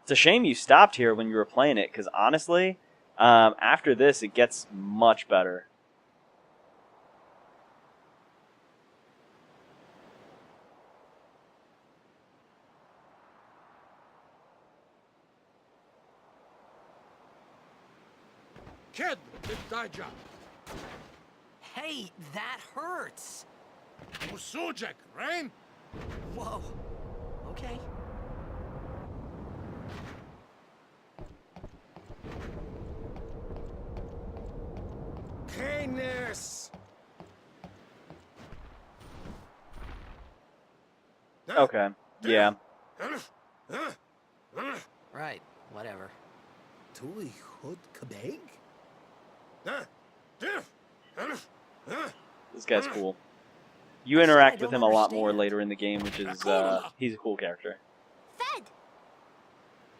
It's a shame you stopped here when you were playing it, because honestly, after this, it gets much better. Kid, did die job. Hey, that hurts. Usujek, right? Whoa. Okay. Canis! Okay, yeah. Right, whatever. Tuli Hood Kabeg? This guy's cool. You interact I with don't him a lot more understand. later in the game, which is, he's a cool character. Fed!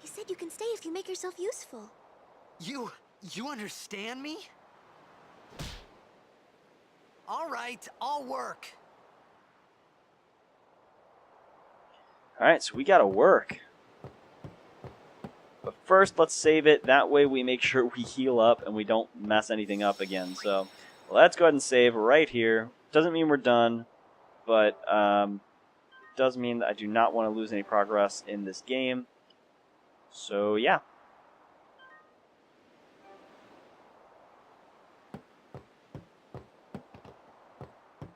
He said you can stay if you make yourself useful. You understand me? All right, I'll work. Alright, so we gotta work. But first, let's save it. That way we make sure we heal up and we don't mess anything up again. So, let's go ahead and save right here. Doesn't mean we're done, but it does mean that I do not want to lose any progress in this game. So, yeah.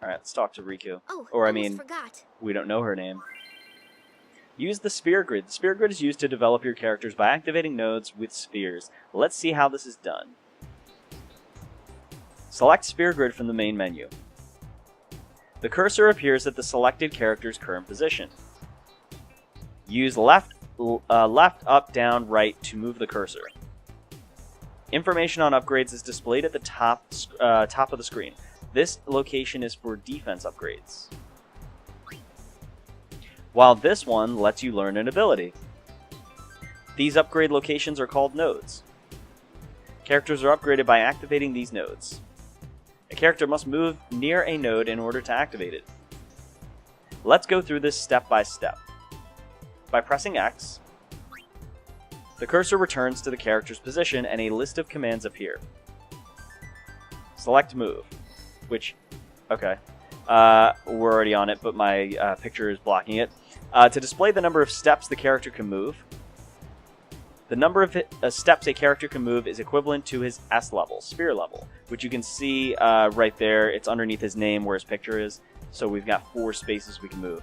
Alright, let's talk to Riku. Oh, Or, I almost mean, forgot. we don't know her name. Use the sphere grid. The sphere grid is used to develop your characters by activating nodes with spheres. Let's see how this is done. Select sphere grid from the main menu. The cursor appears at the selected character's current position. Use left, up, down, right to move the cursor. Information on upgrades is displayed at the top of the screen. This location is for defense upgrades, while this one lets you learn an ability. These upgrade locations are called nodes. Characters are upgraded by activating these nodes. A character must move near a node in order to activate it. Let's go through this step by step. By pressing X, the cursor returns to the character's position and a list of commands appear. Select move, which, okay. We're already on it, but my picture is blocking it. To display the number of steps the character can move, the number of steps a character can move is equivalent to his S level, sphere level, which you can see right there. It's underneath his name where his picture is, so we've got 4 spaces we can move.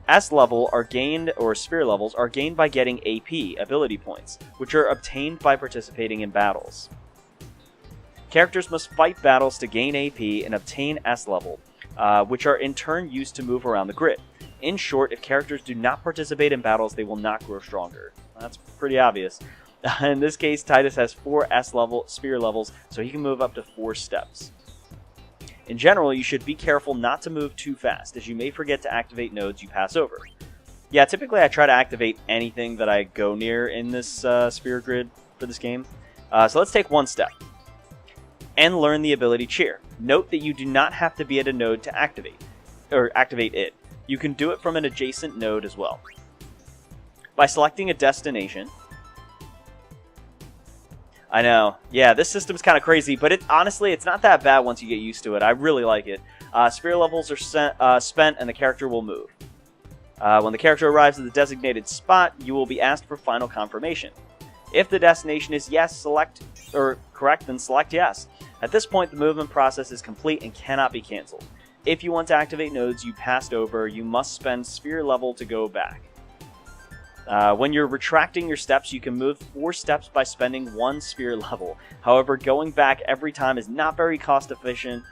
S level are gained, or sphere levels, are gained by getting AP, ability points, which are obtained by participating in battles. Characters must fight battles to gain AP and obtain S level, which are in turn used to move around the grid. In short, if characters do not participate in battles, they will not grow stronger. That's pretty obvious. In this case, Titus has 4 S level sphere levels, so he can move up to 4 steps. In general, you should be careful not to move too fast, as you may forget to activate nodes you pass over. Yeah, typically I try to activate anything that I go near in this sphere grid for this game. So let's take one step and learn the ability Cheer. Note that you do not have to be at a node to activate it. You can do it from an adjacent node as well. By selecting a destination. I know, yeah, this system's kind of crazy, but honestly, it's not that bad once you get used to it. I really like it. Sphere levels are spent and the character will move. When the character arrives at the designated spot, you will be asked for final confirmation. If the destination is yes, correct, then select yes. At this point, the movement process is complete and cannot be cancelled. If you want to activate nodes you passed over, you must spend sphere level to go back. When you're retracting your steps, you can move 4 steps by spending 1 sphere level. However, going back every time is not very cost efficient.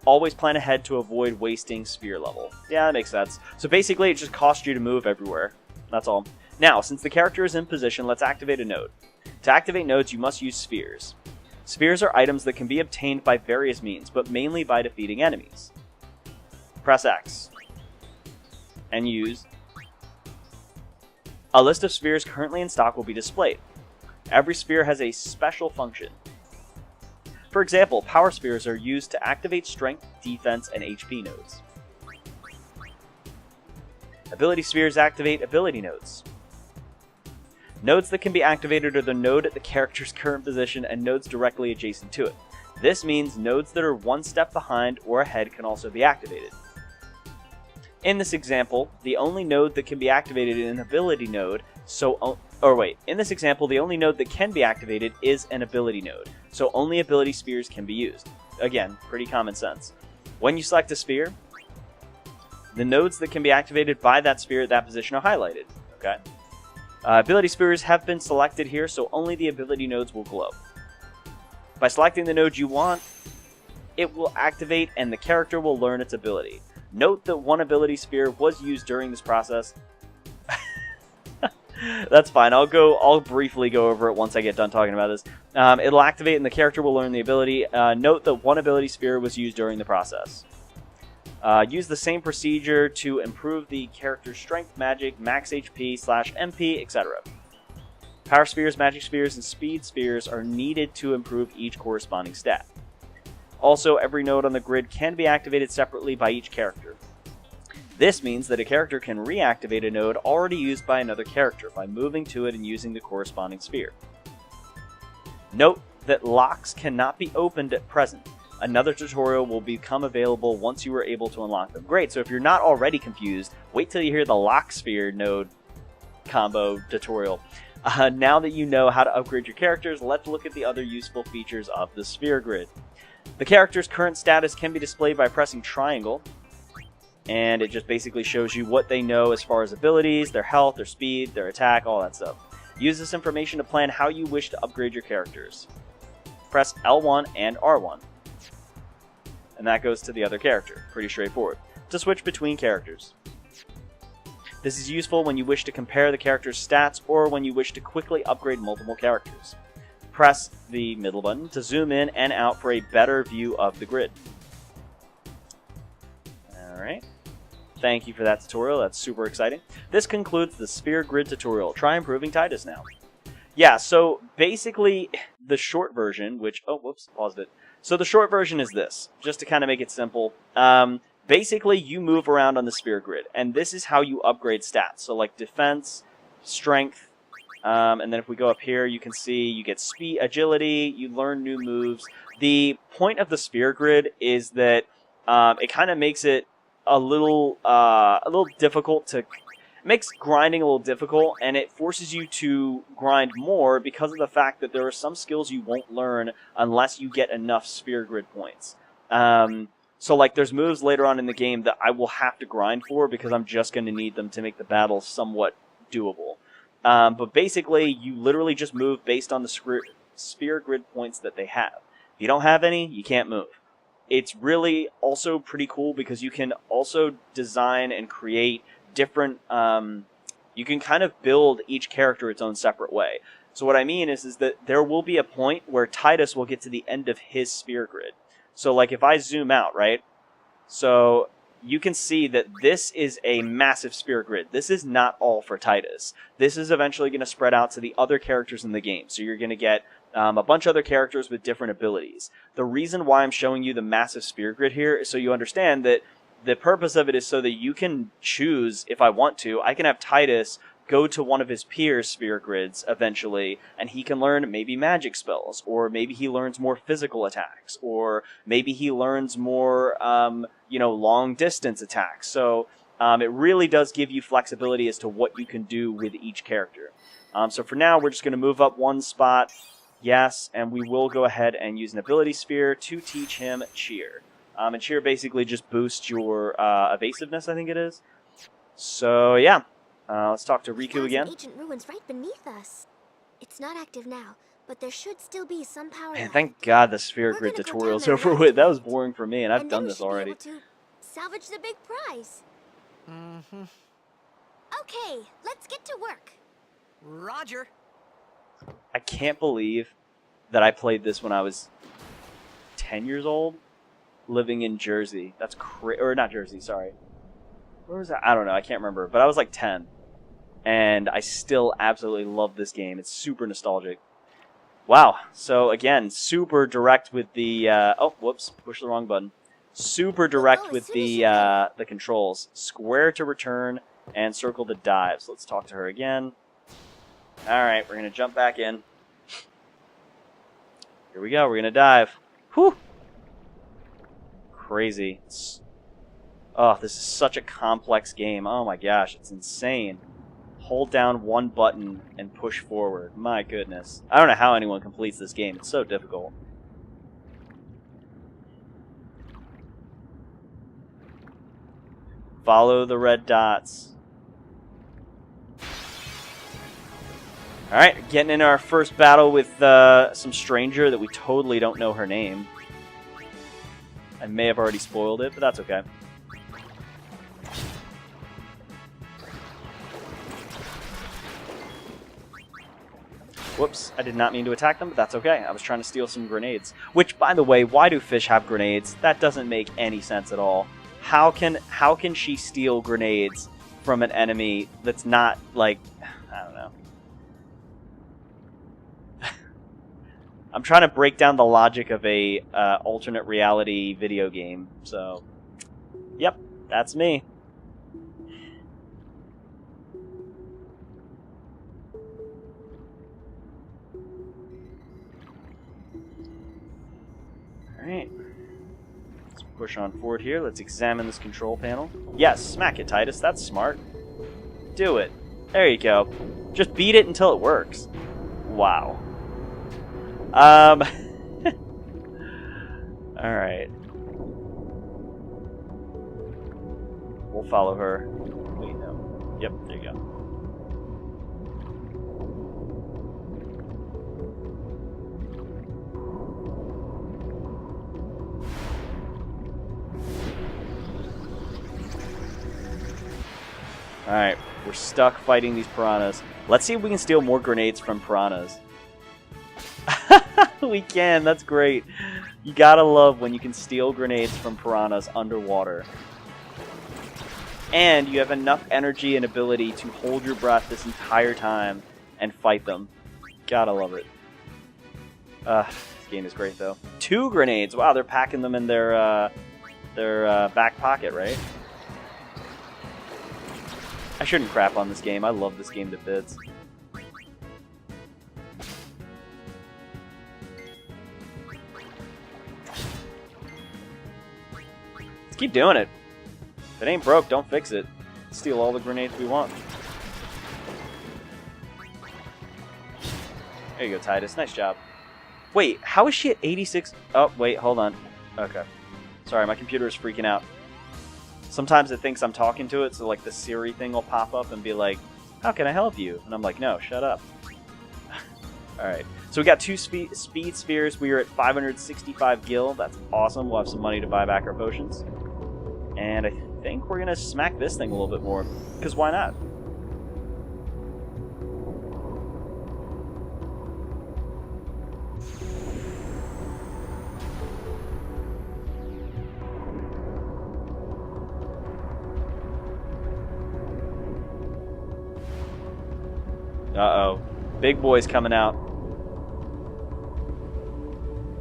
Always plan ahead to avoid wasting sphere level. Yeah, that makes sense. So basically, it just costs you to move everywhere. That's all. Now, since the character is in position, let's activate a node. To activate nodes, you must use spheres. Spheres are items that can be obtained by various means, but mainly by defeating enemies. Press X. And use. A list of spheres currently in stock will be displayed. Every sphere has a special function. For example, power spheres are used to activate strength, defense, and HP nodes. Ability spheres activate ability nodes. Nodes that can be activated are the node at the character's current position and nodes directly adjacent to it. This means nodes that are one step behind or ahead can also be activated. In this example, the only node that can be activated is an ability node, in this example, the only node that can be activated is an ability node, so only ability spheres can be used. Again, pretty common sense. When you select a sphere, the nodes that can be activated by that sphere at that position are highlighted. Okay. Ability spheres have been selected here, so only the ability nodes will glow. By selecting the node you want, it will activate and the character will learn its ability. Note that one ability sphere was used during this process. That's fine. I'll briefly go over it once I get done talking about this. It'll activate and the character will learn the ability. Note that one ability sphere was used during the process. Use the same procedure to improve the character's strength, magic, max HP, /MP, etc. Power spheres, magic spheres, and speed spheres are needed to improve each corresponding stat. Also, every node on the grid can be activated separately by each character. This means that a character can reactivate a node already used by another character by moving to it and using the corresponding sphere. Note that locks cannot be opened at present. Another tutorial will become available once you are able to unlock them. Great, so if you're not already confused, wait till you hear the lock sphere node combo tutorial. Now that you know how to upgrade your characters, let's look at the other useful features of the sphere grid. The character's current status can be displayed by pressing triangle, and it just basically shows you what they know as far as abilities, their health, their speed, their attack, all that stuff. Use this information to plan how you wish to upgrade your characters. Press L1 and R1. And that goes to the other character. Pretty straightforward. To switch between characters. This is useful when you wish to compare the character's stats or when you wish to quickly upgrade multiple characters. Press the middle button to zoom in and out for a better view of the grid. Alright. Thank you for that tutorial. That's super exciting. This concludes the sphere grid tutorial. Try improving Titus now. Yeah, so basically the short version, which... Oh, whoops, paused it. So the short version is this, just to kind of make it simple. Basically, you move around on the sphere grid, and this is how you upgrade stats. So like defense, strength, and then if we go up here, you can see you get speed, agility, you learn new moves. The point of the sphere grid is that it kind of makes it a little difficult to... makes grinding a little difficult, and it forces you to grind more because of the fact that there are some skills you won't learn unless you get enough sphere grid points. So like there's moves later on in the game that I will have to grind for because I'm just going to need them to make the battle somewhat doable. But basically, you literally just move based on the sphere grid points that they have. If you don't have any, you can't move. It's really also pretty cool because you can also design and create different, you can kind of build each character its own separate way. So what I mean is that there will be a point where Titus will get to the end of his sphere grid. So like if I zoom out, right? So you can see that this is a massive sphere grid. This is not all for Titus. This is eventually going to spread out to the other characters in the game. So you're going to get a bunch of other characters with different abilities. The reason why I'm showing you the massive sphere grid here is so you understand that the purpose of it is so that you can choose, if I want to, I can have Titus go to one of his peers' sphere grids eventually, and he can learn maybe magic spells, or maybe he learns more physical attacks, or maybe he learns more, long distance attacks. So it really does give you flexibility as to what you can do with each character. So for now, we're just going to move up one spot, yes, and we will go ahead and use an ability sphere to teach him Cheer. And Cheer basically just boosts your evasiveness, I think it is. So yeah, let's talk to Riku again. Ancient ruins right beneath us. It's not active now, but there should still be some power. Man, thank God the sphere grid tutorial's over with. That was boring for me, and I've done this already. And then we should be able to salvage the big prize. Mm-hmm. Okay, let's get to work. Roger. I can't believe that I played this when I was 10 years old. Living in Jersey. That's or not Jersey, sorry. Where was that? I don't know, I can't remember. But I was like 10. And I still absolutely love this game. It's super nostalgic. Wow. So again, super direct with the oh, whoops, pushed the wrong button. Super direct with the controls. Square to return, and circle to dive. So let's talk to her again. Alright, we're going to jump back in. Here we go, we're going to dive. Whew! Crazy. Oh, this is such a complex game. Oh my gosh, it's insane. Hold down one button and push forward. My goodness. I don't know how anyone completes this game. It's so difficult. Follow the red dots. Alright, getting into our first battle with some stranger that we totally don't know her name. I may have already spoiled it, but that's okay. Whoops, I did not mean to attack them, but that's okay. I was trying to steal some grenades. Which, by the way, why do fish have grenades? That doesn't make any sense at all. How can she steal grenades from an enemy that's not, like, I don't know. I'm trying to break down the logic of a alternate reality video game, so, yep, that's me. Alright. Let's push on forward here. Let's examine this control panel. Yes, smack it, Titus. That's smart. Do it. There you go. Just beat it until it works. Wow. Alright. We'll follow her. Wait, no. Yep, there you go. Alright, we're stuck fighting these piranhas. Let's see if we can steal more grenades from piranhas. We can, that's great. You gotta love when you can steal grenades from piranhas underwater. And you have enough energy and ability to hold your breath this entire time and fight them. Gotta love it. This game is great though. 2 grenades! Wow, they're packing them in their back pocket, right? I shouldn't crap on this game. I love this game to bits. Let's keep doing it. If it ain't broke, don't fix it. Steal all the grenades we want. There you go, Titus. Nice job. Wait, how is she at 86? Oh, wait, hold on. Okay. Sorry, my computer is freaking out. Sometimes it thinks I'm talking to it, so like the Siri thing will pop up and be like, how can I help you? And I'm like, no, shut up. Alright, so we got 2 speed spheres. We are at 565 gil. That's awesome. We'll have some money to buy back our potions. And I think we're going to smack this thing a little bit more, because why not? Uh-oh. Big boy's coming out.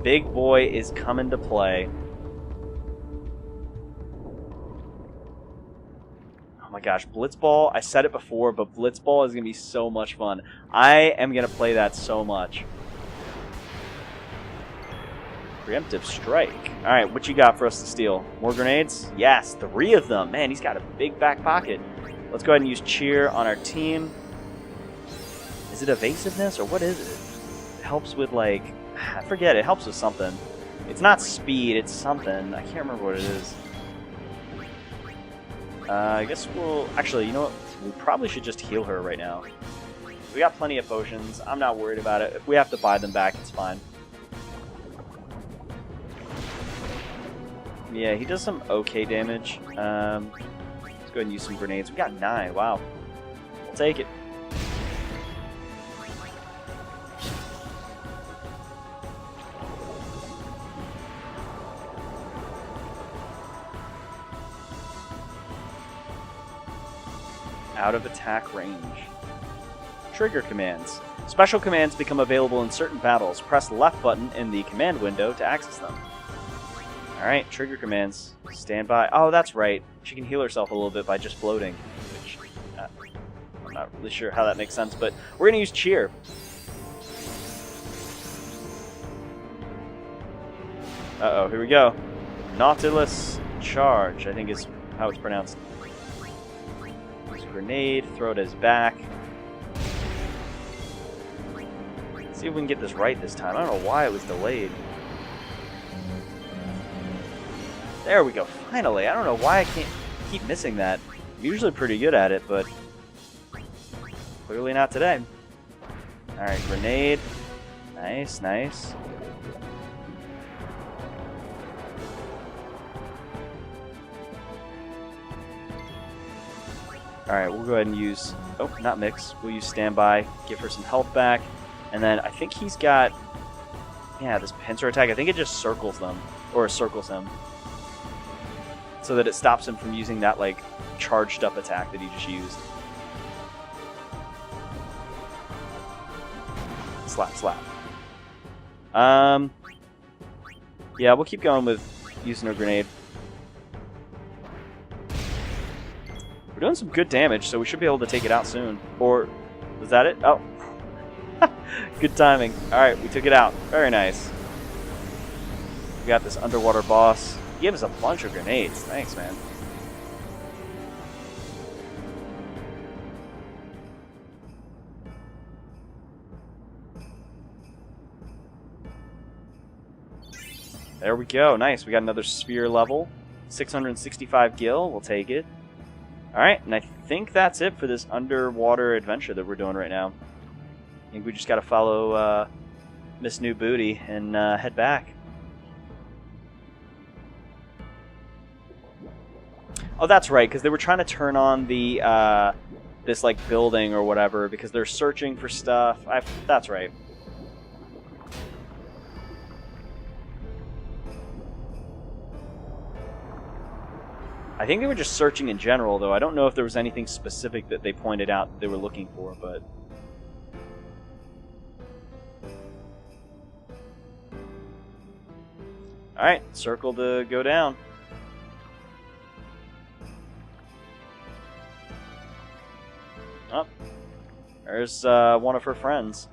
Big boy is coming to play. Oh my gosh, Blitzball, I said it before, but Blitzball is going to be so much fun. I am going to play that so much. Preemptive strike. Alright, what you got for us to steal? More grenades? Yes, 3 of them. Man, he's got a big back pocket. Let's go ahead and use cheer on our team. Is it evasiveness or what is it? It helps with like, I forget, it helps with something. It's not speed, it's something. I can't remember what it is. I guess we'll, actually, you know what? We probably should just heal her right now. We got plenty of potions. I'm not worried about it. If we have to buy them back, it's fine. Yeah, he does some okay damage. Let's go ahead and use some grenades. We got 9, wow. We'll take it. Out of attack range. Trigger commands. Special commands become available in certain battles. Press the left button in the command window to access them. Alright, trigger commands. Stand by. Oh, that's right. She can heal herself a little bit by just floating, which I'm not really sure how that makes sense, but we're going to use cheer. Uh-oh, here we go. Nautilus charge, I think is how it's pronounced. Use grenade, throw it at his back. Let's see if we can get this right this time. I don't know why it was delayed. There we go, finally. I don't know why I can't keep missing that. I'm usually pretty good at it, but clearly not today. Alright, grenade. Nice, nice. Alright, we'll go ahead and use... Oh, not mix. We'll use standby, give her some health back. And then I think he's got... Yeah, this pincer attack. I think it just circles them. Or circles him. So that it stops him from using that, like, charged up attack that he just used. Slap, slap. Yeah, we'll keep going with using a grenade. We're doing some good damage, so we should be able to take it out soon. Or, was that it? Oh. Good timing. Alright, we took it out. Very nice. We got this underwater boss. He gave us a bunch of grenades. Thanks, man. There we go. Nice. We got another sphere level. 665 gil. We'll take it. Alright, and I think that's it for this underwater adventure that we're doing right now. I think we just got to follow Miss New Booty and head back. Oh, that's right, because they were trying to turn on the this like building or whatever because they're searching for stuff. That's right. I think they were just searching in general, though. I don't know if there was anything specific that they pointed out that they were looking for, but... Alright, circle to go down. Oh, there's one of her friends.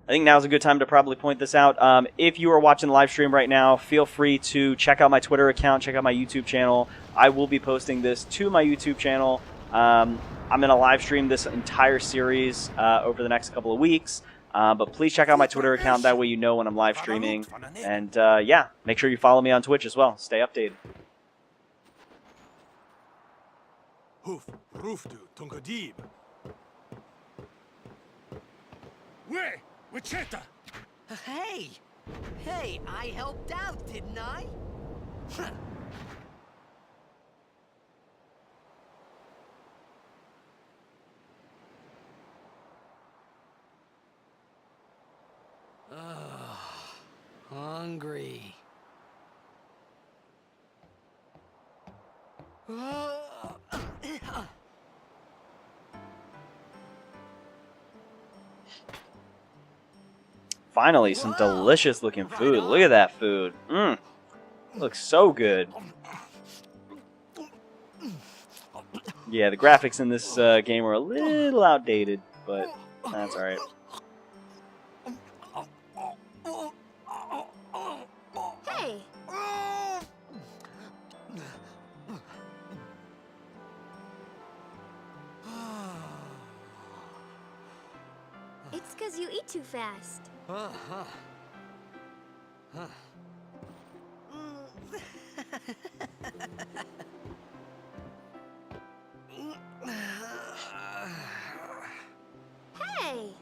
I think now's a good time to probably point this out. If you are watching the live stream right now, feel free to check out my Twitter account, check out my YouTube channel. I will be posting this to my YouTube channel. I'm going to live stream this entire series over the next couple of weeks. But please check out my Twitter account. That way you know when I'm live streaming. And yeah, make sure you follow me on Twitch as well. Stay updated. Hoof, roofdu, tungadib. Way, Wichita! Hey! Hey, I helped out, didn't I? Huh. Hungry. Finally, some delicious looking food. Look at that food. Looks so good. Yeah, the graphics in this game are a little outdated, but that's alright. Hey! It's because you eat too fast. Hey!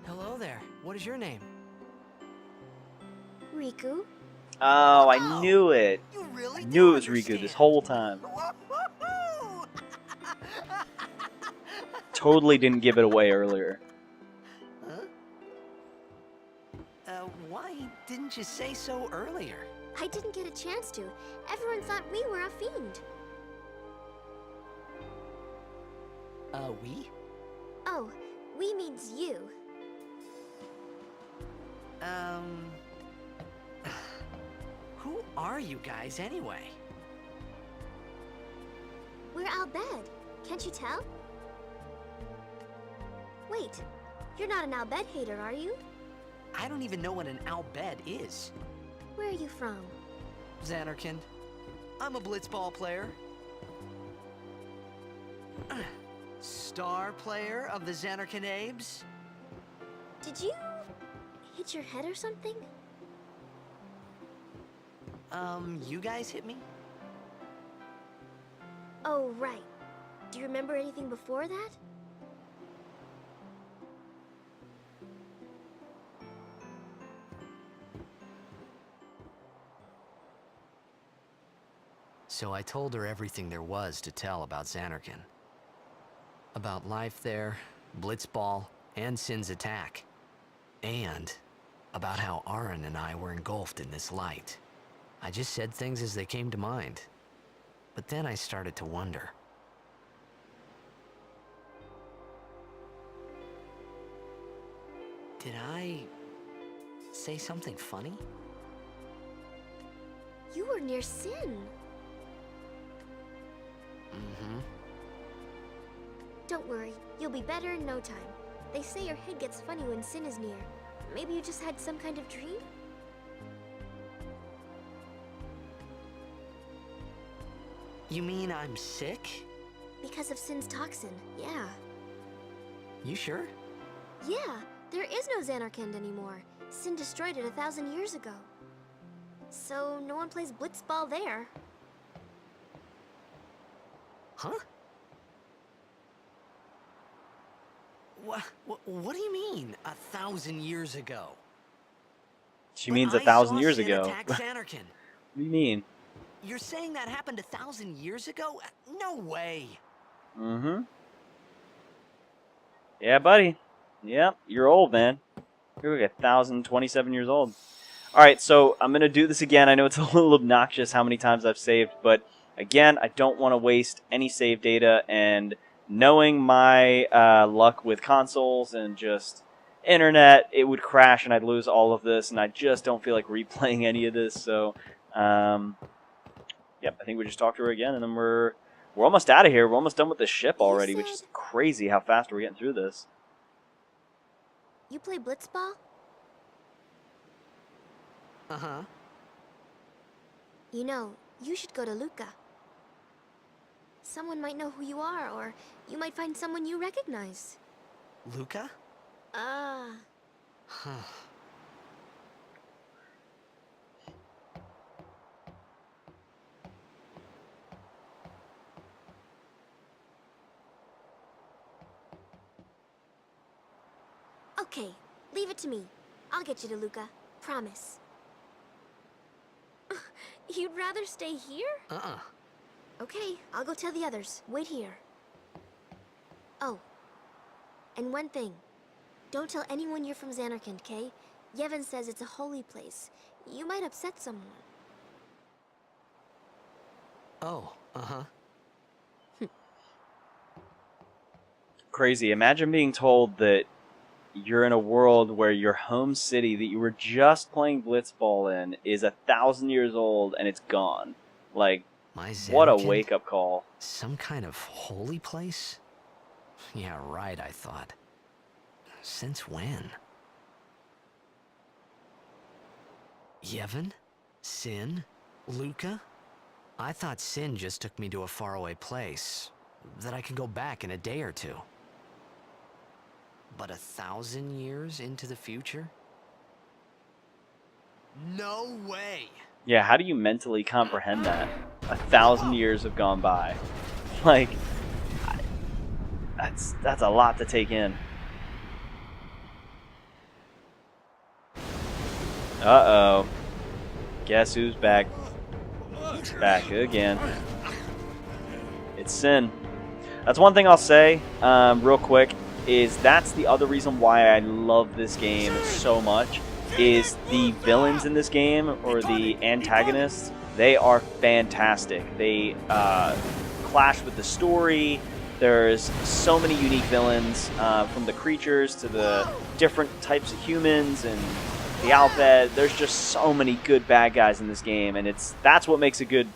Hello there. What is your name? Riku? Oh, I knew it. You really I do knew it was Riku understand. this whole time. Woo-hoo-hoo! Totally didn't give it away earlier. Huh? Why didn't you say so earlier? I didn't get a chance to. Everyone thought we were a fiend. We? Oh, we means you. Who are you guys anyway? We're Al Bhed. Can't you tell? Wait, you're not an Al Bhed hater, are you? I don't even know what an Al Bhed is. Where are you from? Xanarkand. I'm a blitzball player. Star player of the Xanarkand Abes. Did you hit your head or something? You guys hit me? Oh, right. Do you remember anything before that? So I told her everything there was to tell about Xanarkand. About life there, Blitzball, and Sin's attack. And about how Aaron and I were engulfed in this light. I just said things as they came to mind. But then I started to wonder. Did I say something funny? You were near Sin. Mm-hmm. Don't worry, you'll be better in no time. They say your head gets funny when Sin is near. Maybe you just had some kind of dream? You mean I'm sick? Because of Sin's toxin, yeah. You sure? Yeah, there is no Xanarkand anymore. Sin destroyed it 1,000 years ago. So no one plays blitzball there. Huh? What do you mean, 1,000 years ago? She means 1,000 years ago. Attack What Xanarkand. do you mean? You're saying that happened 1,000 years ago? No way. Mm-hmm. Yeah, buddy. Yeah, you're old, man. You're like 1,027 years old. Alright, so I'm going to do this again. I know it's a little obnoxious how many times I've saved, but again, I don't want to waste any save data, and knowing my luck with consoles and just internet, it would crash and I'd lose all of this, and I just don't feel like replaying any of this, so yep, I think we just talk to her again, and then we're almost out of here. We're almost done with the ship already, which is crazy how fast we're getting through this. You play blitzball? Uh-huh. You know, you should go to Luca. Someone might know who you are, or you might find someone you recognize. Luca? Ah. Huh. Okay, leave it to me. I'll get you to Luca. Promise. You'd rather stay here? Uh-uh. Okay, I'll go tell the others. Wait here. Oh. And one thing. Don't tell anyone you're from Xanarkand, okay? Yevon says it's a holy place. You might upset someone. Oh, uh-huh. Crazy. Imagine being told that you're in a world where your home city that you were just playing blitzball in is 1,000 years old and it's gone. Like, what a Xanarkand? wake-up call. Some kind of holy place? Yeah, right, I thought. Since when? Yevon? Sin? Luca? I thought Sin just took me to a faraway place, that I could go back in a day or two. But 1,000 years into the future? No way. Yeah, how do you mentally comprehend that? 1,000 years have gone by. Like, that's a lot to take in. Uh-oh. Guess who's back? Back again. It's Sin. That's one thing I'll say, real quick, is that's the other reason why I love this game so much, is the villains in this game, or the antagonists, they are fantastic. They clash with the story. There's so many unique villains, from the creatures to the different types of humans and the alphabet. There's just so many good bad guys in this game, and that's what makes a good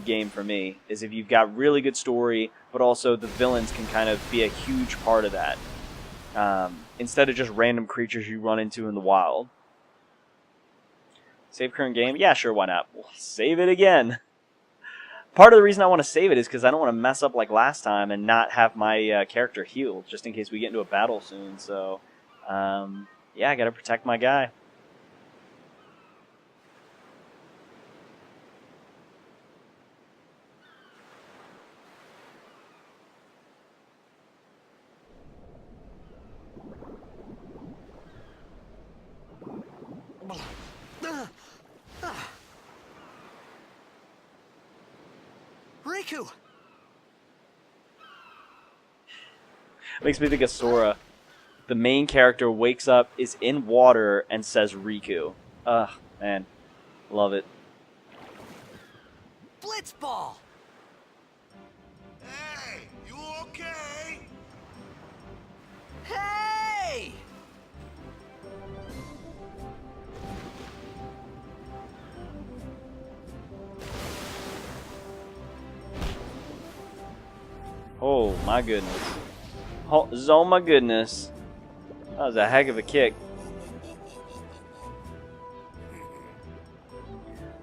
game for me, is if you've got really good story, but also the villains can kind of be a huge part of that, instead of just random creatures you run into in the wild. Save current game? Yeah, sure, why not? We'll save it again. Part of the reason I want to save it is because I don't want to mess up like last time and not have my character healed, just in case we get into a battle soon. So, yeah, I gotta protect my guy. Riku! Makes me think of Sora. The main character wakes up, is in water, and says Riku. Ugh, man. Love it. Blitzball! Hey, you okay? Hey! Oh my goodness. Oh my goodness. That was a heck of a kick.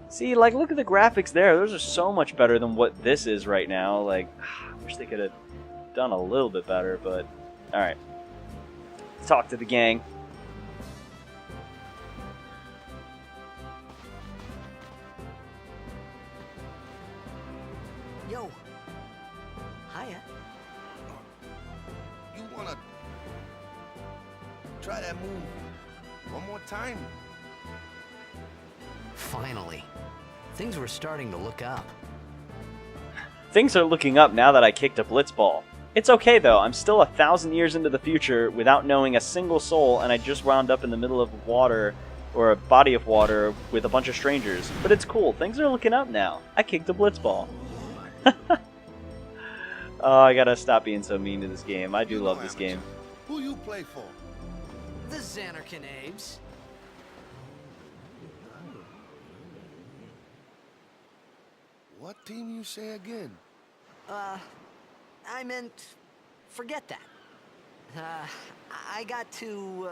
See, like, look at the graphics there. Those are so much better than what this is right now. Like, I wish they could have done a little bit better, but alright. Let's talk to the gang. Yo. Hiya. You wanna try that move one more time? Finally. Things were starting to look up. Things are looking up now that I kicked a blitzball. It's okay though, I'm still 1,000 years into the future without knowing a single soul, and I just wound up in the middle of water, or a body of water, with a bunch of strangers. But it's cool, things are looking up now. I kicked a blitzball. Oh, I gotta stop being so mean to this game. I do love this game. Who you play for? The Xanarkin Abes. What team you say again? I meant, forget that. I got too,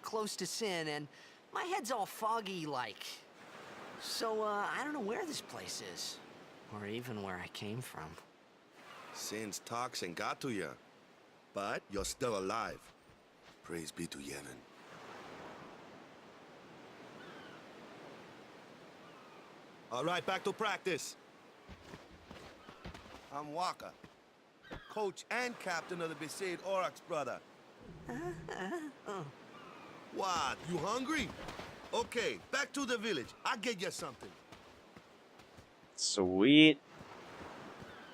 close to Sin, and my head's all foggy like. So, I don't know where this place is. Or even where I came from. Sin's toxin got to you, but you're still alive. Praise be to Yevon. All right, back to practice. I'm Waka, coach and captain of the Besaid Aurochs, brother. What, you hungry? Okay, back to the village. I'll get you something. Sweet.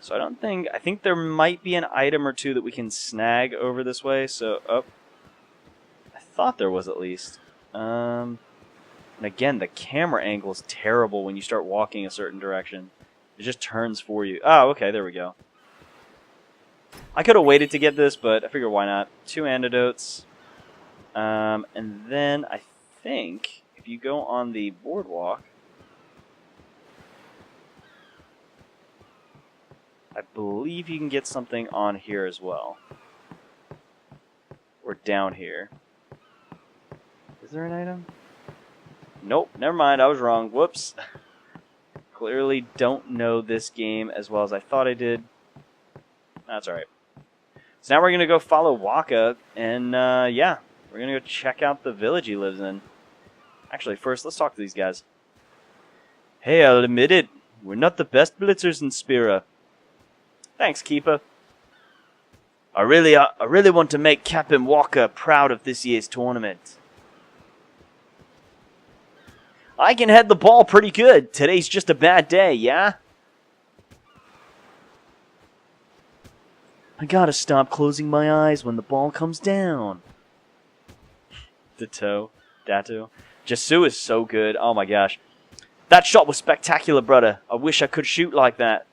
So I think there might be an item or two that we can snag over this way, so, oh. I thought there was at least. And again, the camera angle is terrible when you start walking a certain direction. It just turns for you. Oh, okay, there we go. I could have waited to get this, but I figured why not. 2 antidotes. And then I think if you go on the boardwalk, I believe you can get something on here as well. Or down here. Is there an item? Nope, never mind, I was wrong. Whoops. Clearly don't know this game as well as I thought I did. That's alright. So now we're going to go follow Waka, and yeah, we're going to go check out the village he lives in. Actually, first, let's talk to these guys. Hey, I'll admit it. We're not the best blitzers in Spira. Thanks, Keeper. I really want to make Captain Walker proud of this year's tournament. I can head the ball pretty good. Today's just a bad day, yeah? I gotta stop closing my eyes when the ball comes down. Datto. Jasu is so good. Oh my gosh. That shot was spectacular, brother. I wish I could shoot like that.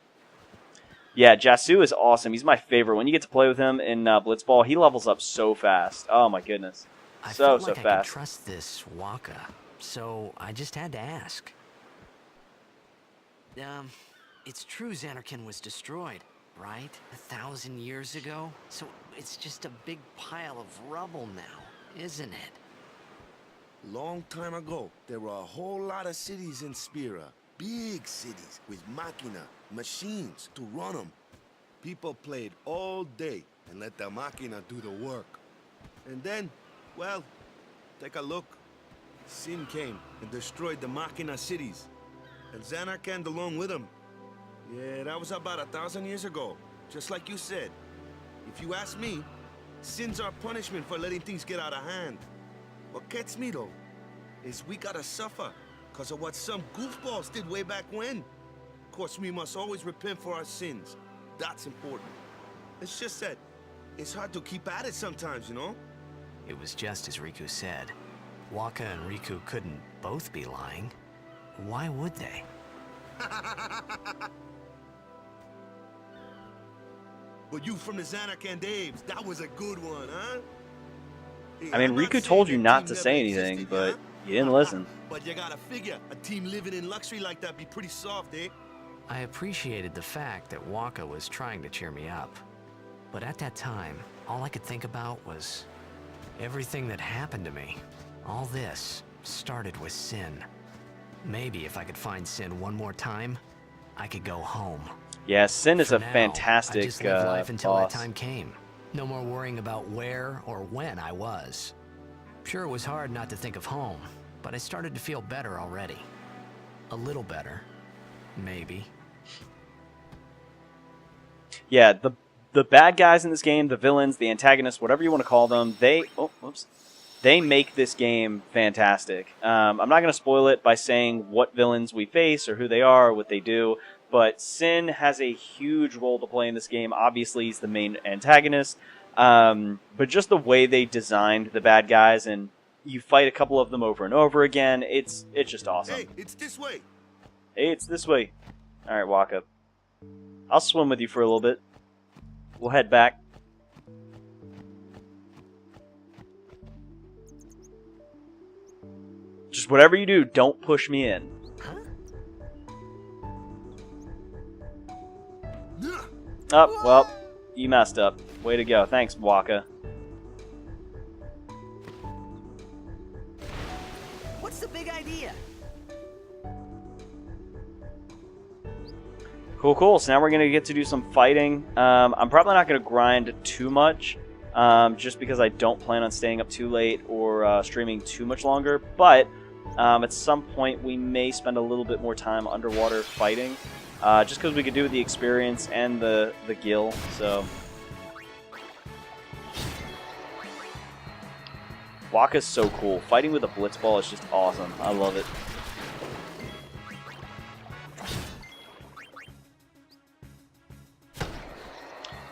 Yeah, Jasu is awesome. He's my favorite. When you get to play with him in Blitzball, he levels up so fast. Oh my goodness. So I fast. could trust this Waka, so I just had to ask. It's true Zanarkand was destroyed, right? 1,000 years ago? So it's just a big pile of rubble now, isn't it? Long time ago, there were a whole lot of cities in Spira. Big cities with machina, machines to run them. People played all day and let the machina do the work. And then, well, take a look. Sin came and destroyed the machina cities. And Zanarkand along with him. Yeah, that was about 1,000 years ago. Just like you said. If you ask me, Sin's our punishment for letting things get out of hand. What gets me, though, is we gotta suffer because of what some goofballs did way back when. Of course, we must always repent for our sins. That's important. It's just that it's hard to keep at it sometimes, you know? It was just as Riku said. Waka and Riku couldn't both be lying. Why would they? But you from the Zanarkand Daves, that was a good one, huh? Hey, I mean, I'm not Riku saying told you that not team to never say anything, existed, but yeah? you didn't listen. But you gotta figure, a team living in luxury like that be pretty soft, eh? I appreciated the fact that Waka was trying to cheer me up. But at that time, all I could think about was everything that happened to me. All this started with Sin. Maybe if I could find Sin one more time, I could go home. Yeah, Sin is For a now, fantastic I just lived life until boss. that time came. No more worrying about where or when I was. Sure, it was hard not to think of home, but I started to feel better already. A little better, maybe. Yeah, the bad guys in this game, the villains, the antagonists, whatever you want to call them, they make this game fantastic. I'm not going to spoil it by saying what villains we face or who they are or what they do, but Sin has a huge role to play in this game. Obviously, he's the main antagonist, but just the way they designed the bad guys, and you fight a couple of them over and over again, it's just awesome. Hey, it's this way. Hey, it's this way. All right, Waka. I'll swim with you for a little bit. We'll head back. Just whatever you do, don't push me in. Oh, well, you messed up. Way to go. Thanks, Waka. What's the big idea? Cool. So now we're going to get to do some fighting. I'm probably not going to grind too much, just because I don't plan on staying up too late or streaming too much longer. But at some point, we may spend a little bit more time underwater fighting, just because we could do with the experience and the gil. So Waka's so cool. Fighting with a blitzball is just awesome. I love it.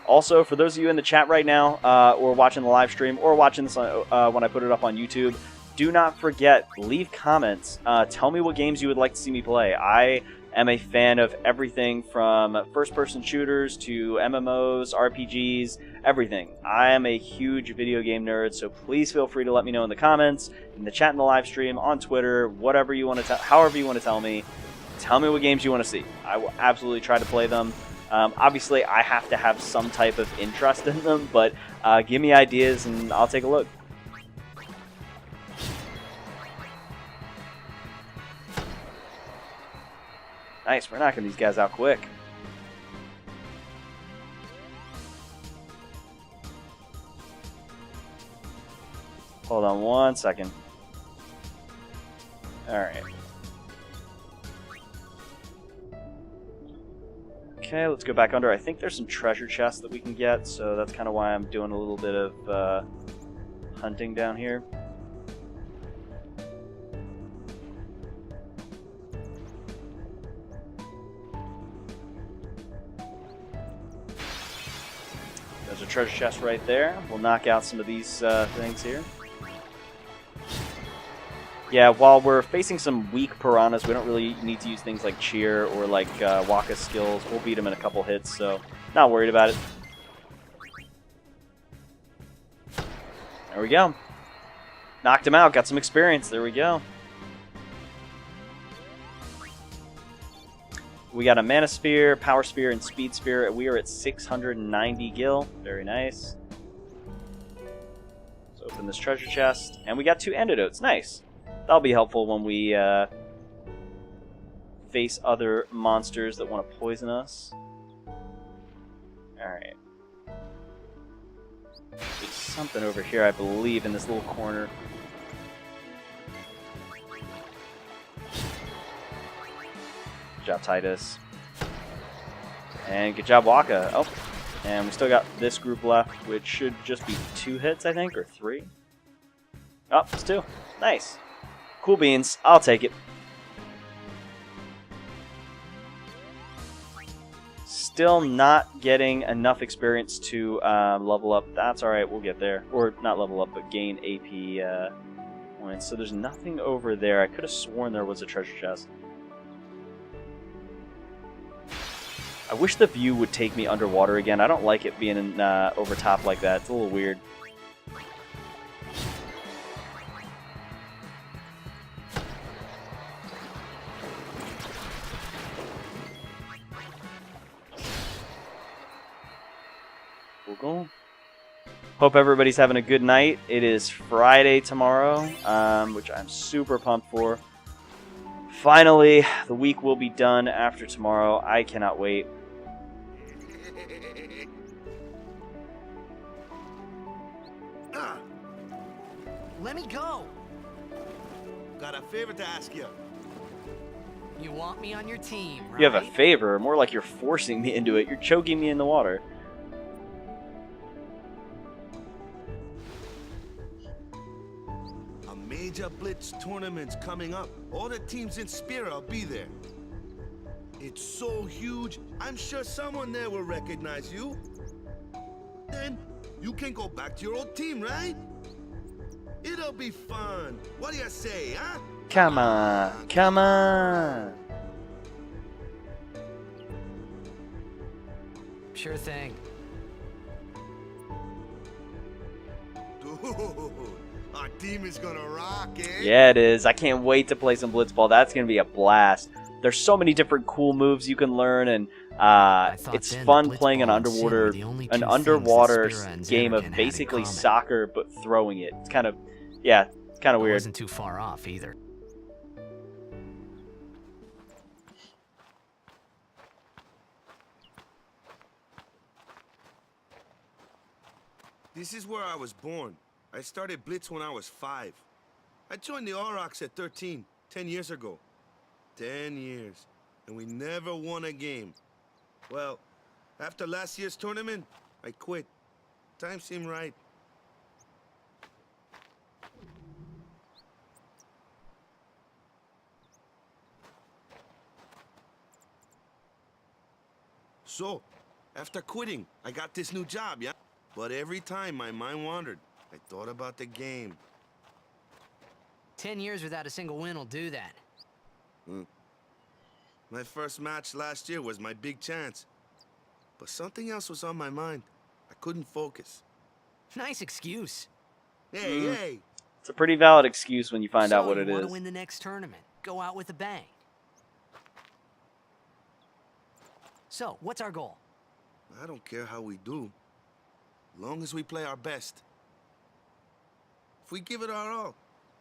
Also, for those of you in the chat right now, or watching the live stream, or watching this when I put it up on YouTube, do not forget, leave comments. Tell me what games you would like to see me play. I am a fan of everything from first-person shooters to MMOs, RPGs, everything. I am a huge video game nerd, so please feel free to let me know in the comments, in the chat, in the live stream, on Twitter, whatever you want to however you want to tell me. Tell me what games you want to see. I will absolutely try to play them. Obviously, I have to have some type of interest in them, but give me ideas and I'll take a look. Nice, we're knocking these guys out quick. Hold on one second. Alright. Okay, let's go back under. I think there's some treasure chests that we can get, so that's kind of why I'm doing a little bit of hunting down here. There's a treasure chest right there. We'll knock out some of these things here. Yeah, while we're facing some weak piranhas, we don't really need to use things like cheer or like Waka's skills. We'll beat them in a couple hits, so not worried about it. There we go. Knocked him out, got some experience. There we go. We got a Mana Sphere, Power Sphere, and Speed Sphere. We are at 690 gil. Very nice. Let's open this treasure chest. And we got 2 antidotes. Nice. That'll be helpful when we face other monsters that want to poison us. Alright. There's something over here, I believe, in this little corner. Good job, Titus. And good job, Waka. Oh, and we still got this group left, which should just be 2 hits, I think, or 3. Oh, it's 2. Nice. Cool beans. I'll take it. Still not getting enough experience to level up. That's alright, we'll get there. Or not level up, but gain AP points. So there's nothing over there. I could have sworn there was a treasure chest. I wish the view would take me underwater again. I don't like it being in, over top like that. It's a little weird. Cool. Hope everybody's having a good night. It is Friday tomorrow, which I'm super pumped for. Finally, the week will be done after tomorrow. I cannot wait. Let me go! Got a favor to ask you. You want me on your team, right? You have a favor, more like you're forcing me into it. You're choking me in the water. A major Blitz tournament's coming up. All the teams in Spira will be there. It's so huge, I'm sure someone there will recognize you. Then you can go back to your old team, right? It'll be fun. What do you say, huh? Come on, come on. Sure thing. Dude, our team is gonna rock, eh? Yeah, it is. I can't wait to play some Blitzball. That's going to be a blast. There's so many different cool moves you can learn, and it's fun playing an underwater game of basically soccer but throwing it. It's kind of, yeah, it's kind of weird. Wasn't too far off either. This is where I was born. I started Blitz when I was 5. I joined the Aurochs at 13, 10 years ago. 10 years, and we never won a game. Well, after last year's tournament, I quit. Time seemed right. So, after quitting, I got this new job, yeah? But every time my mind wandered, I thought about the game. 10 years without a single win will do that. My first match last year was my big chance. But something else was on my mind. I couldn't focus. Nice excuse. Hey, hey! It's a pretty valid excuse when you find out what it you want is. to win the next tournament. Go out with a bang. So, what's our goal? I don't care how we do. Long as we play our best. If we give it our all,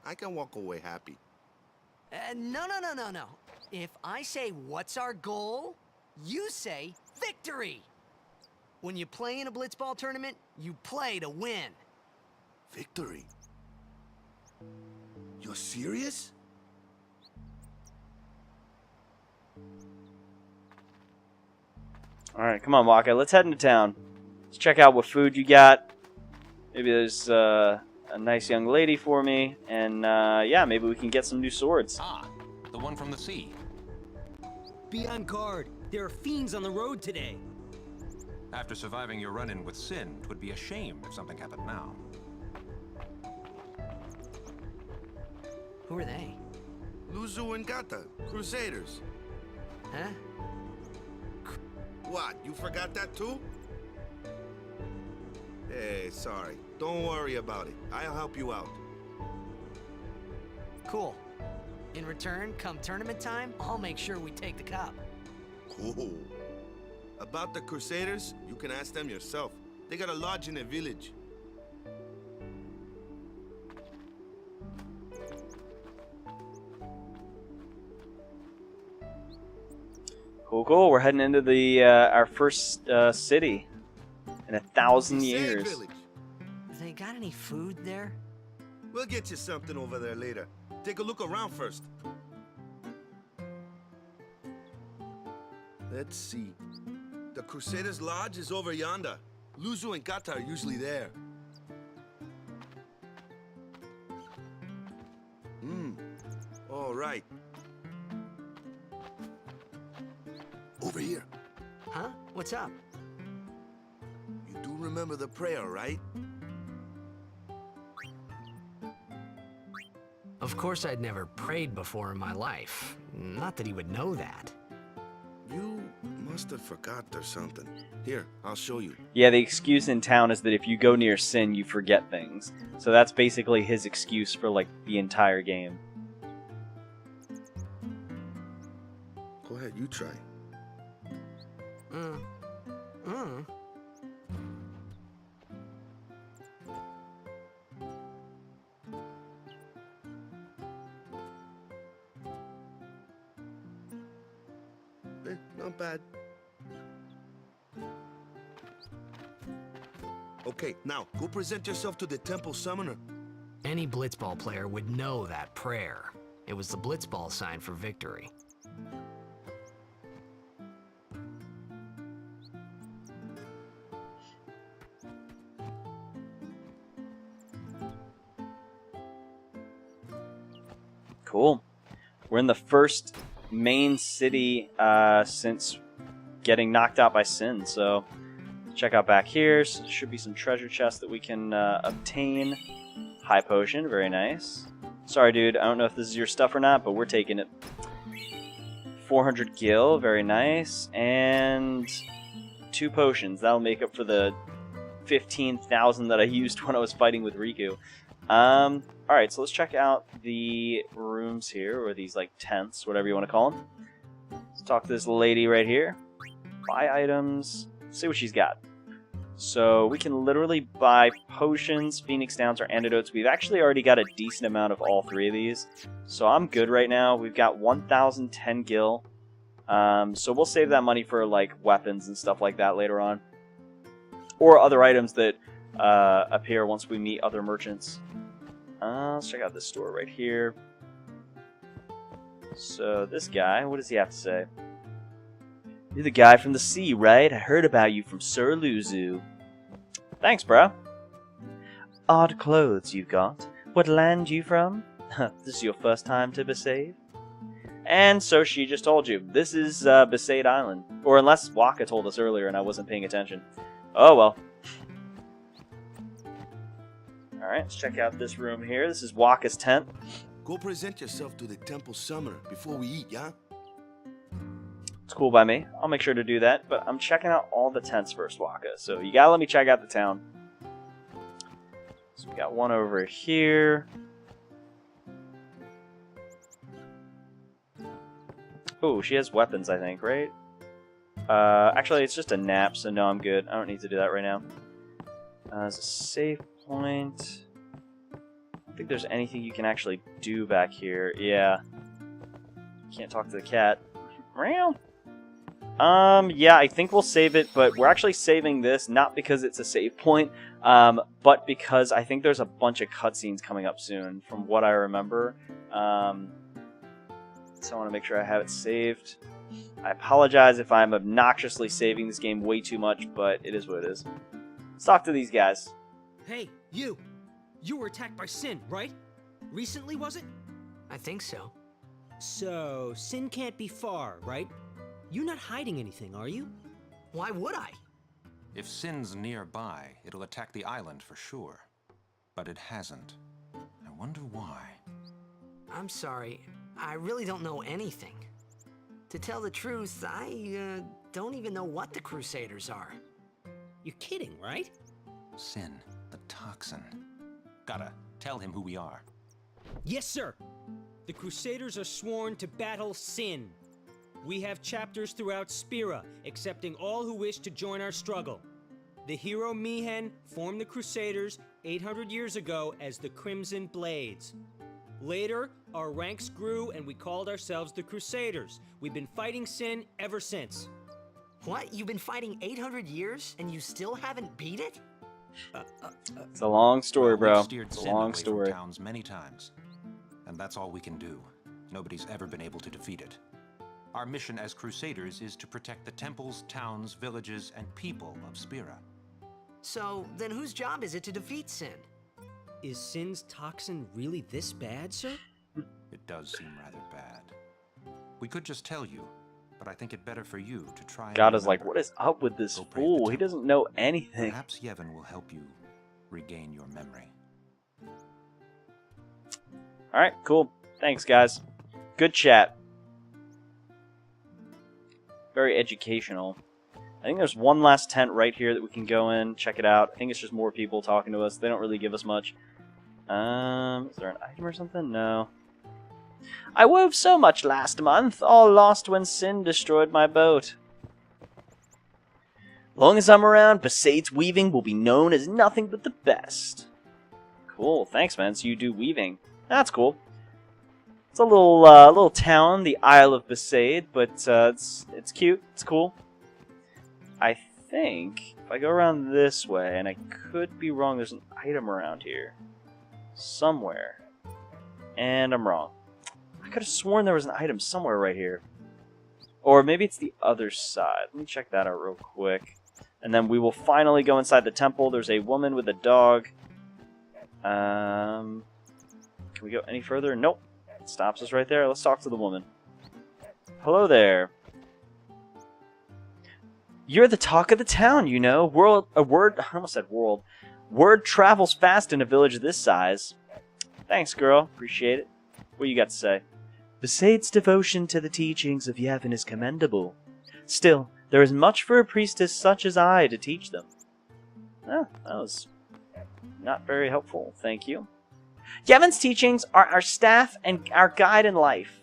I can walk away happy. No. If I say, what's our goal? You say, victory! When you play in a Blitzball tournament, you play to win. Victory? You're serious? Alright, come on, Waka. Let's head into town. Let's check out what food you got. Maybe there's a nice young lady for me. And, yeah, maybe we can get some new swords. Ah, the one from the sea. Be on guard. There are fiends on the road today. After surviving your run-in with Sin, it would be a shame if something happened now. Who are they? Luzu and Gata, Crusaders. Huh? What, you forgot that too? Hey, sorry. Don't worry about it. I'll help you out. Cool. In return, come tournament time, I'll make sure we take the cup. Cool. About the Crusaders, you can ask them yourself. They got a lodge in a village. Cool, cool. We're heading into the our first city in 1,000 Crusade years. Village. They got any food there? We'll get you something over there later. Take a look around first. Let's see. The Crusaders' Lodge is over yonder. Luzu and Gata are usually there. All right. Over here. Huh? What's up? You do remember the prayer, right? Of course I'd never prayed before in my life. Not that he would know that. You must have forgot or something. Here, I'll show you. Yeah, the excuse in town is that if you go near Sin, you forget things. So that's basically his excuse for, like, the entire game. Go ahead, you try. Not bad. Okay, now, go present yourself to the temple summoner. Any blitzball player would know that prayer. It was the blitzball sign for victory. Cool. We're in the first main city since getting knocked out by Sin, so check out back here. So there should be some treasure chests that we can obtain. High potion, very nice. Sorry, dude, I don't know if this is your stuff or not, but we're taking it. 400 gil, very nice. And 2 potions. That'll make up for the 15,000 that I used when I was fighting with Riku. Alright, so let's check out the rooms here, or these, like, tents, whatever you want to call them. Let's talk to this lady right here. Buy items. See what she's got. So, we can literally buy potions, Phoenix Downs, or antidotes. We've actually already got a decent amount of all 3 of these. So, I'm good right now. We've got 1,010 gil. So, we'll save that money for, like, weapons and stuff like that later on. Or other items that appear once we meet other merchants. Let's check out this store right here. So, this guy, what does he have to say? You're the guy from the sea, right? I heard about you from Sir Luzu. Thanks, bro. Odd clothes you've got. What land you from? This is your first time to Besaid? And so she just told you. This is Besaid Island. Or unless Waka told us earlier and I wasn't paying attention. Oh, well. Alright, let's check out this room here. This is Waka's tent. Go present yourself to the temple summoner before we eat, yeah? It's cool by me. I'll make sure to do that, but I'm checking out all the tents first, Waka. So you gotta let me check out the town. So we got one over here. Oh, she has weapons, I think, right? Actually, it's just a nap, so no, I'm good. I don't need to do that right now. There's a save point. I don't think there's anything you can actually do back here. Yeah. Can't talk to the cat. Meow. Yeah, I think we'll save it, but we're actually saving this not because it's a save point, but because I think there's a bunch of cutscenes coming up soon, from what I remember. So I want to make sure I have it saved. I apologize if I'm obnoxiously saving this game way too much, but it is what it is. Let's talk to these guys. Hey, you! You were attacked by Sin, right? Recently, was it? I think so. So, Sin can't be far, right? You're not hiding anything, are you? Why would I? If Sin's nearby, it'll attack the island for sure. But it hasn't. I wonder why. I'm sorry. I really don't know anything. To tell the truth, I don't even know what the Crusaders are. You're kidding, right? Sin, the toxin. Gotta tell him who we are. Yes, sir! The Crusaders are sworn to battle Sin. We have chapters throughout Spira, accepting all who wish to join our struggle. The hero Mihen formed the Crusaders 800 years ago as the Crimson Blades. Later, our ranks grew and we called ourselves the Crusaders. We've been fighting Sin ever since. What? You've been fighting 800 years and you still haven't beat it? It's a long story, Well, bro. we've steered It's a Sin long away from story. towns many times. And that's all we can do. Nobody's ever been able to defeat it. Our mission as Crusaders is to protect the temples, towns, villages, and people of Spira. So, then whose job is it to defeat Sin? Is Sin's toxin really this bad, sir? It does seem rather bad. We could just tell you, but I think it better for you to try and God is like, remember. what is up with this Go pray at the fool? He temple. doesn't know anything. Perhaps Yevon will help you regain your memory. Alright, cool. Thanks, guys. Good chat. Very educational. I think there's one last tent right here that we can go in, check it out. I think it's just more people talking to us. They don't really give us much. Is there an item or something? No. I wove so much last month, all lost when Sin destroyed my boat. Long as I'm around, Besaid's weaving will be known as nothing but the best. Cool, thanks, man. So you do weaving. That's cool. It's a little town, the Isle of Besaid, but it's cute. It's cool. I think if I go around this way, and I could be wrong, there's an item around here somewhere, and I'm wrong. I could have sworn there was an item somewhere right here, or maybe it's the other side. Let me check that out real quick, and then we will finally go inside the temple. There's a woman with a dog. Can we go any further? Nope. It stops us right there. Let's talk to the woman. Hello there. You're the talk of the town, you know. I almost said world. Word travels fast in a village this size. Thanks, girl. Appreciate it. What you got to say? Besaid's devotion to the teachings of Yevon is commendable. Still, there is much for a priestess such as I to teach them. Oh, that was not very helpful. Thank you. Yevon's teachings are our staff and our guide in life.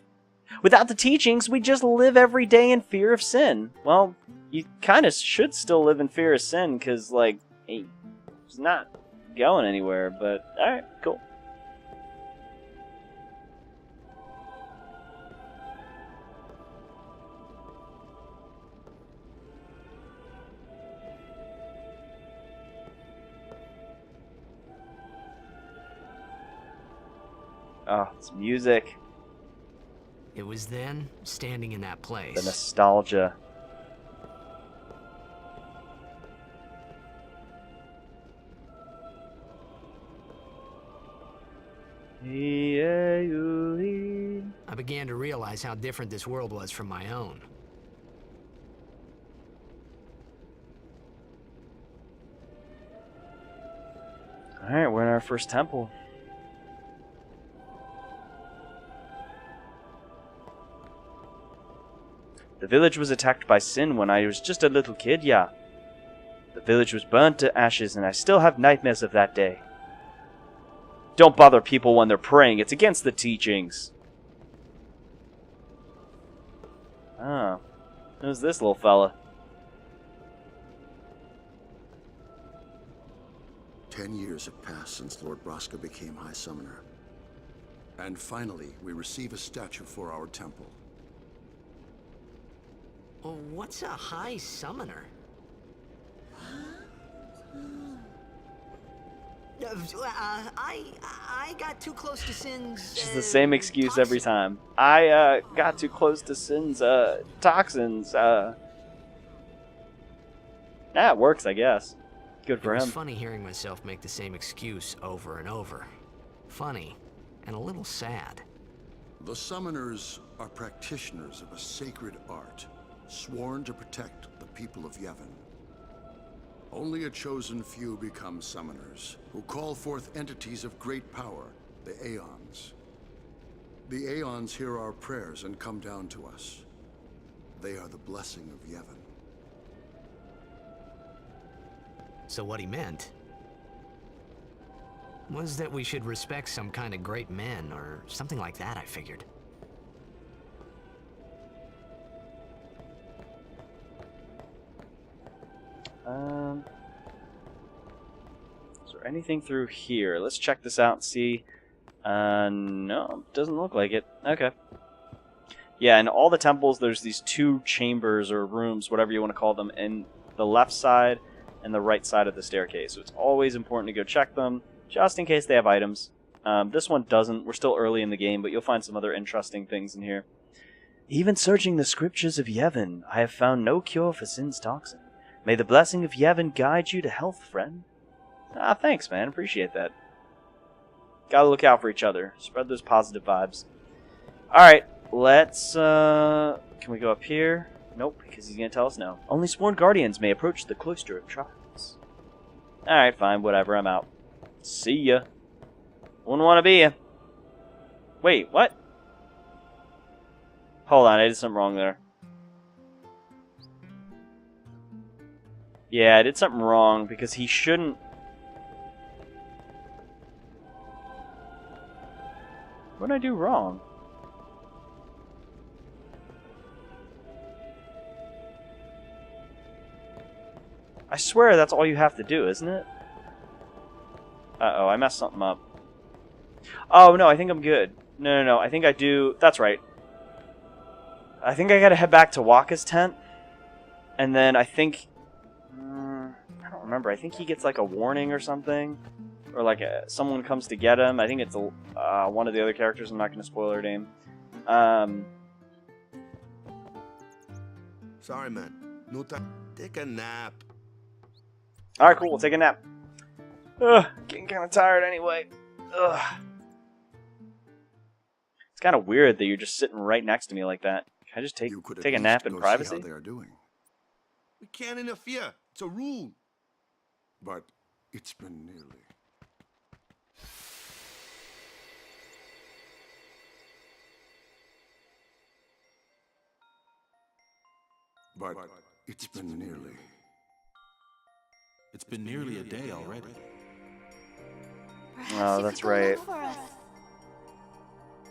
Without the teachings, we just live every day in fear of sin. Well, you kind of should still live in fear of sin, because, like, he's not going anywhere, but alright, cool. Oh, it's music. It was then, standing in that place. The nostalgia. I began to realize how different this world was from my own. Alright, we're in our first temple. The village was attacked by Sin when I was just a little kid, yeah. The village was burnt to ashes, and I still have nightmares of that day. Don't bother people when they're praying. It's against the teachings. Oh. Who's this little fella? 10 years have passed since Lord Braska became High Summoner. And finally, we receive a statue for our temple. Oh, what's a High Summoner? I got too close to Sin's. Just the same excuse every time. I got too close to Sin's toxins. Yeah, it works, I guess. Good for It was him. funny hearing myself make the same excuse over and over. Funny, and a little sad. The summoners are practitioners of a sacred art, sworn to protect the people of Yevon. Only a chosen few become summoners, who call forth entities of great power, the Aeons. The Aeons hear our prayers and come down to us. They are the blessing of Yevon. So what he meant was that we should respect some kind of great men, or something like that, I figured. Is there anything through here? Let's check this out and see. No, doesn't look like it. Okay. Yeah, in all the temples, there's these two chambers or rooms, whatever you want to call them, in the left side and the right side of the staircase. So it's always important to go check them, just in case they have items. This one doesn't. We're still early in the game, but you'll find some other interesting things in here. Even searching the scriptures of Yevon, I have found no cure for Sin's toxin. May the blessing of Yevon guide you to health, friend. Ah, thanks, man. Appreciate that. Gotta look out for each other. Spread those positive vibes. Alright, let's, can we go up here? Nope, because he's gonna tell us no. Only sworn guardians may approach the cloister of trials. Alright, fine, whatever, I'm out. See ya. Wouldn't want to be ya. Wait, what? Hold on, I did something wrong there. Yeah, I did something wrong, because he shouldn't... What did I do wrong? I swear that's all you have to do, isn't it? Uh-oh, I messed something up. Oh, no, I think I'm good. No, I think I do... That's right. I think I gotta head back to Waka's tent. And then I think... I don't remember. I think he gets like a warning or something. Or like someone comes to get him. I think it's one of the other characters. I'm not going to spoil her name. Sorry, man. No time. Take a nap. Alright, cool. We'll take a nap. Ugh, getting kind of tired anyway. Ugh. It's kind of weird that you're just sitting right next to me like that. Can I just take a nap in privacy? How they are doing. We can't interfere. It's a rule. But it's been nearly. But it's been nearly. It's been nearly a day already. Oh, that's right.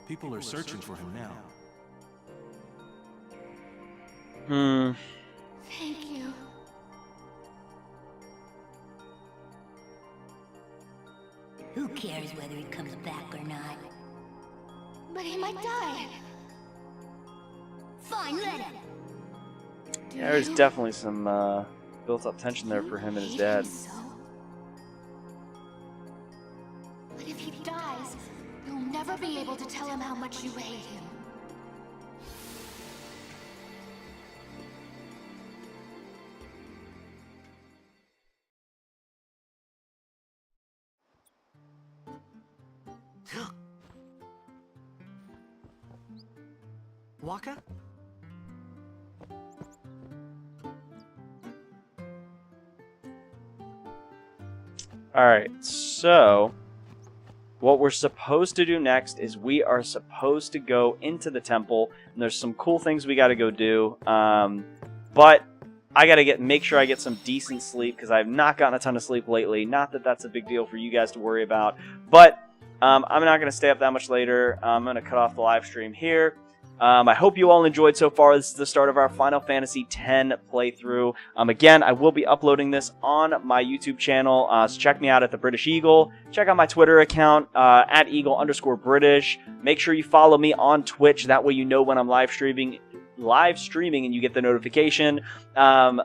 People are searching for him now. Thank you. Who cares whether he comes back or not? But he might die. Fine, let him. Yeah, there's definitely some built-up tension there for him and his dad. So? But if he dies, you'll never be able to tell him how much you hate him. Waka? Alright, so what we're supposed to do next is we are supposed to go into the temple, and there's some cool things we got to go do, but I got to make sure I get some decent sleep, because I have not gotten a ton of sleep lately. Not that that's a big deal for you guys to worry about, but I'm not going to stay up that much later. I'm going to cut off the live stream here. I hope you all enjoyed so far. This is the start of our Final Fantasy X playthrough. Again, I will be uploading this on my YouTube channel, so check me out at the British Eagle. Check out my Twitter account, at Eagle_British. Make sure you follow me on Twitch. That way you know when I'm live streaming live streaming and you get the notification.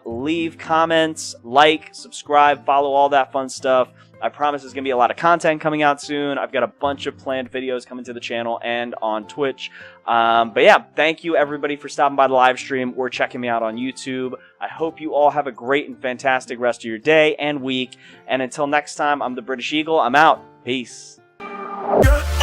Leave comments, like, subscribe, follow, all that fun stuff. I promise there's going to be a lot of content coming out soon. I've got a bunch of planned videos coming to the channel and on Twitch. But yeah, thank you everybody for stopping by the live stream or checking me out on YouTube. I hope you all have a great and fantastic rest of your day and week. And until next time, I'm the British Eagle. I'm out. Peace. Yeah.